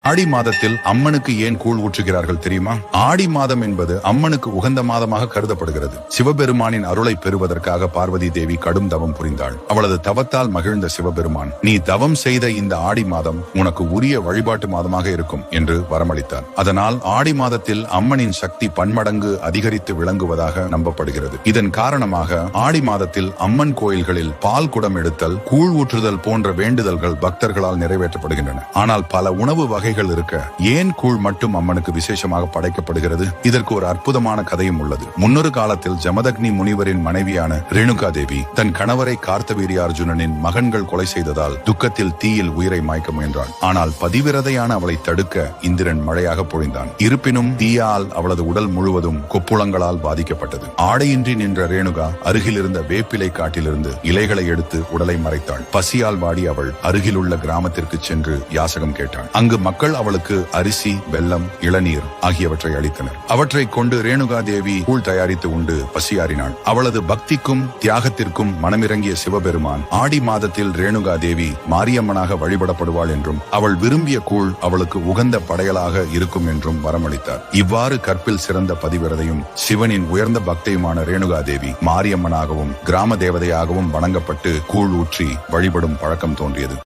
ஆடி மாதத்தில் அம்மனுக்கு ஏன் கூழ் ஊற்றுகிறார்கள் தெரியுமா? ஆடி மாதம் என்பது அம்மனுக்கு உகந்த மாதமாக கருதப்படுகிறது. சிவபெருமானின் அருளை பெறுவதற்காக பார்வதி தேவி கடும் தவம் புரிந்தாள். அவளது தவத்தால் மகிழ்ந்த சிவபெருமான், நீ தவம் செய்த இந்த ஆடி மாதம் உனக்கு உரிய வழிபாட்டு மாதமாக இருக்கும் என்று வரமளித்தார். அதனால் ஆடி மாதத்தில் அம்மனின் சக்தி பன்மடங்கு அதிகரித்து விளங்குவதாக நம்பப்படுகிறது. இதன் காரணமாக ஆடி மாதத்தில் அம்மன் கோயில்களில் பால் குடம் எடுத்தல், கூழ் ஊற்றுதல் போன்ற வேண்டுதல்கள் பக்தர்களால் நிறைவேற்றப்படுகின்றன. ஆனால் பல உணவு வகைகள் இருக்க ஏன் கூழ் மட்டும் அம்மனுக்கு விசேஷமாக படைக்கப்படுகிறது? இதற்கு ஒரு அற்புதமான கதையும் உள்ளது. முன்னொரு காலத்தில் ஜமதக்னி முனிவரின் மனைவியான ரேணுகா தேவி தன் கணவரை கார்த்தவீரியார்ஜுனனின் மகன்கள் கொலை செய்ததால் துக்கத்தில் தீயில் உயிரை மாய்க்க முயன்றாள். ஆனால் பதிவிரதையான அவளை தடுக்க இந்திரன் மழையாக பொழிந்தான். இருப்பினும் தீயால் அவளது உடல் முழுவதும் கொப்புளங்களால் பாதிக்கப்பட்டது. ஆடையின்றி நின்ற ரேணுகா அருகில் இருந்த வேப்பிலை காட்டிலிருந்து இலைகளை எடுத்து உடலை மறைத்தாள். பசியால் வாடி அவள் அருகிலுள்ள கிராமத்திற்கு சென்று யாசகம் கேட்டாள். அங்கு மக்கள் அவளுக்கு அரிசி, வெல்லம், இளநீர் ஆகியவற்றை அளித்தனர். அவற்றை கொண்டு ரேணுகா தேவி கூழ் தயாரித்து உண்டு பசியாறினாள். அவளது பக்திக்கும் தியாகத்திற்கும் மனமிறங்கிய சிவபெருமான் ஆடி மாதத்தில் ரேணுகா தேவி மாரியம்மனாக வழிபடப்படுவாள் என்றும் அவள் விரும்பிய கூழ் அவளுக்கு உகந்த படையலாக இருக்கும் என்றும் வரமளித்தார். இவ்வாறு கற்பில் சிறந்த பதிவிரதையும் சிவனின் உயர்ந்த பக்தியுமான ரேணுகா தேவி மாரியம்மனாகவும் கிராம தேவதையாகவும் வணங்கப்பட்டு கூழ் ஊற்றி வழிபடும் பழக்கம் தோன்றியது.